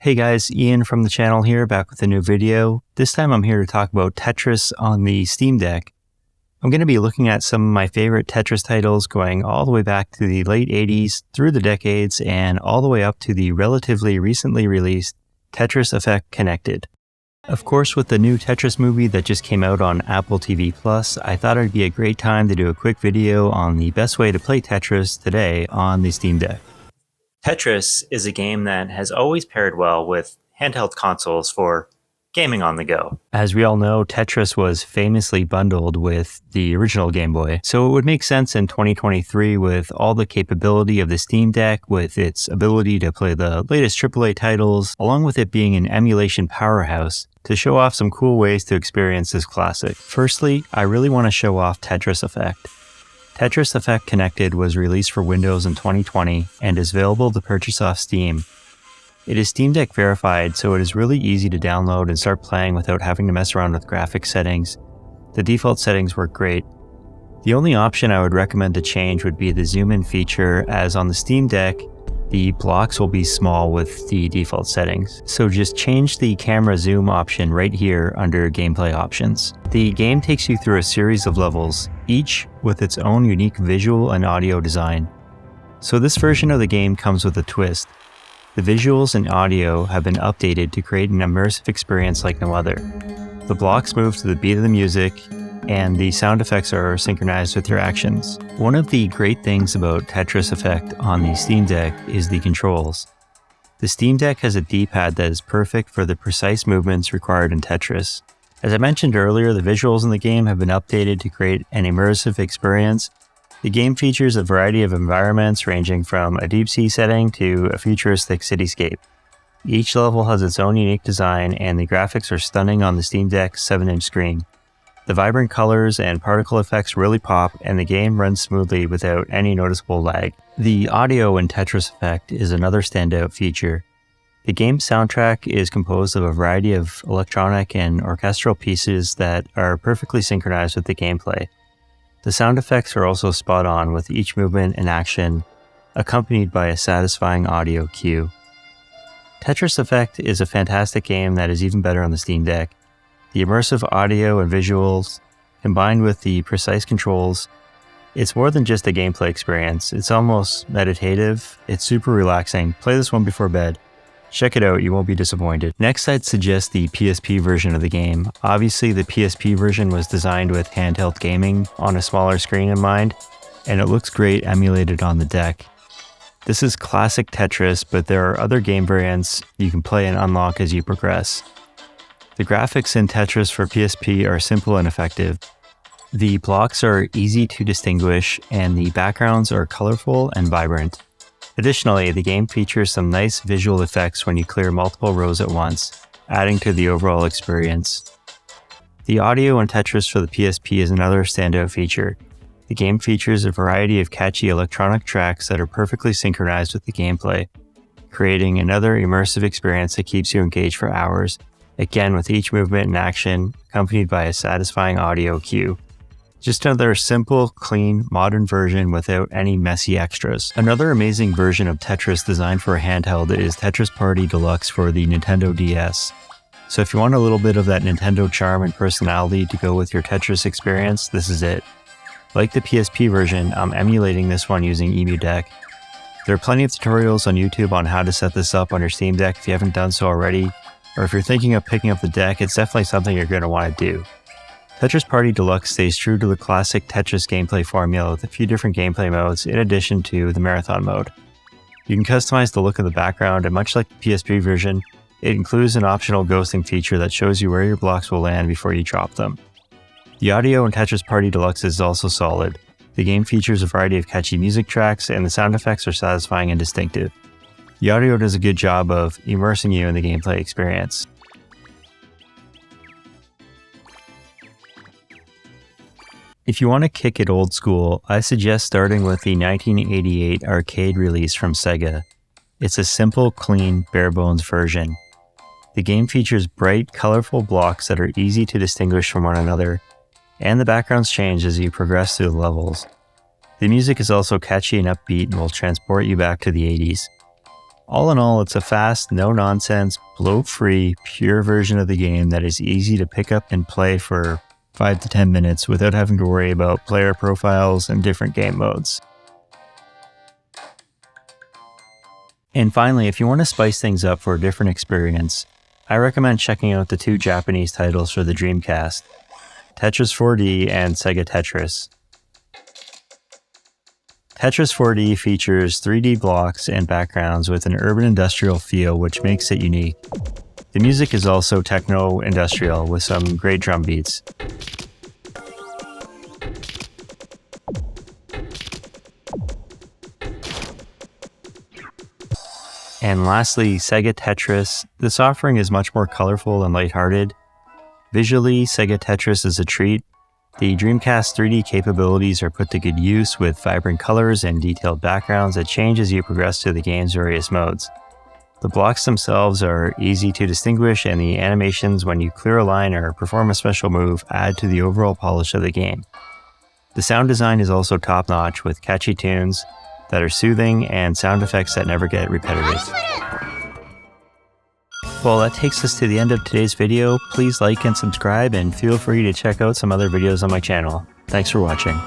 Hey guys, Ian from the channel here, back with a new video. This time I'm here to talk about Tetris on the Steam Deck. I'm going to be looking at some of my favorite Tetris titles going all the way back to the late 80s, through the decades, and all the way up to the relatively recently released Tetris Effect Connected. Of course, with the new Tetris movie that just came out on Apple TV+, I thought it'd be a great time to do a quick video on the best way to play Tetris today on the Steam Deck. Tetris is a game that has always paired well with handheld consoles for gaming on the go. As we all know, Tetris was famously bundled with the original Game Boy, so it would make sense in 2023 with all the capability of the Steam Deck, with its ability to play the latest AAA titles, along with it being an emulation powerhouse, to show off some cool ways to experience this classic. Firstly, I really want to show off Tetris Effect. Tetris Effect Connected was released for Windows in 2020 and is available to purchase off Steam. It is Steam Deck verified, so it is really easy to download and start playing without having to mess around with graphics settings. The default settings work great. The only option I would recommend to change would be the zoom in feature, as on the Steam Deck, the blocks will be small with the default settings. So just change the camera zoom option right here under gameplay options. The game takes you through a series of levels, each with its own unique visual and audio design. So this version of the game comes with a twist. The visuals and audio have been updated to create an immersive experience like no other. The blocks move to the beat of the music, and the sound effects are synchronized with your actions. One of the great things about Tetris Effect on the Steam Deck is the controls. The Steam Deck has a D-pad that is perfect for the precise movements required in Tetris. As I mentioned earlier, the visuals in the game have been updated to create an immersive experience. The game features a variety of environments ranging from a deep sea setting to a futuristic cityscape. Each level has its own unique design, and the graphics are stunning on the Steam Deck's 7-inch screen. The vibrant colors and particle effects really pop, and the game runs smoothly without any noticeable lag. The audio in Tetris Effect is another standout feature. The game's soundtrack is composed of a variety of electronic and orchestral pieces that are perfectly synchronized with the gameplay. The sound effects are also spot on, with each movement and action accompanied by a satisfying audio cue. Tetris Effect is a fantastic game that is even better on the Steam Deck. The immersive audio and visuals, combined with the precise controls, it's more than just a gameplay experience. It's almost meditative. It's super relaxing. Play this one before bed. Check it out, you won't be disappointed. Next, I'd suggest the PSP version of the game. Obviously, the PSP version was designed with handheld gaming on a smaller screen in mind, and it looks great emulated on the deck. This is classic Tetris, but there are other game variants you can play and unlock as you progress. The graphics in Tetris for PSP are simple and effective. The blocks are easy to distinguish, and the backgrounds are colorful and vibrant. Additionally, the game features some nice visual effects when you clear multiple rows at once, adding to the overall experience. The audio in Tetris for the PSP is another standout feature. The game features a variety of catchy electronic tracks that are perfectly synchronized with the gameplay, creating another immersive experience that keeps you engaged for hours. Again, with each movement and action accompanied by a satisfying audio cue. Just another simple, clean, modern version without any messy extras. Another amazing version of Tetris designed for a handheld is Tetris Party Deluxe for the Nintendo DS. So if you want a little bit of that Nintendo charm and personality to go with your Tetris experience, this is it. Like the PSP version, I'm emulating this one using EmuDeck. There are plenty of tutorials on YouTube on how to set this up on your Steam Deck if you haven't done so already. Or if you're thinking of picking up the deck, it's definitely something you're going to want to do. Tetris Party Deluxe stays true to the classic Tetris gameplay formula with a few different gameplay modes in addition to the marathon mode. You can customize the look of the background, and much like the PSP version, it includes an optional ghosting feature that shows you where your blocks will land before you drop them. The audio in Tetris Party Deluxe is also solid. The game features a variety of catchy music tracks, and the sound effects are satisfying and distinctive. The audio does a good job of immersing you in the gameplay experience. If you want to kick it old school, I suggest starting with the 1988 arcade release from Sega. It's a simple, clean, bare-bones version. The game features bright, colorful blocks that are easy to distinguish from one another, and the backgrounds change as you progress through the levels. The music is also catchy and upbeat and will transport you back to the 80s. All in all, it's a fast, no-nonsense, bloat-free, pure version of the game that is easy to pick up and play for 5 to 10 minutes without having to worry about player profiles and different game modes. And finally, if you want to spice things up for a different experience, I recommend checking out the 2 Japanese titles for the Dreamcast, Tetris 4D and Sega Tetris. Tetris 4D features 3D blocks and backgrounds with an urban industrial feel which makes it unique. The music is also techno-industrial with some great drum beats. And lastly, Sega Tetris. This offering is much more colorful and lighthearted. Visually, Sega Tetris is a treat. The Dreamcast 3D capabilities are put to good use with vibrant colors and detailed backgrounds that change as you progress through the game's various modes. The blocks themselves are easy to distinguish, and the animations when you clear a line or perform a special move add to the overall polish of the game. The sound design is also top-notch with catchy tunes that are soothing and sound effects that never get repetitive. Well, that takes us to the end of today's video. Please like and subscribe, and feel free to check out some other videos on my channel. Thanks for watching.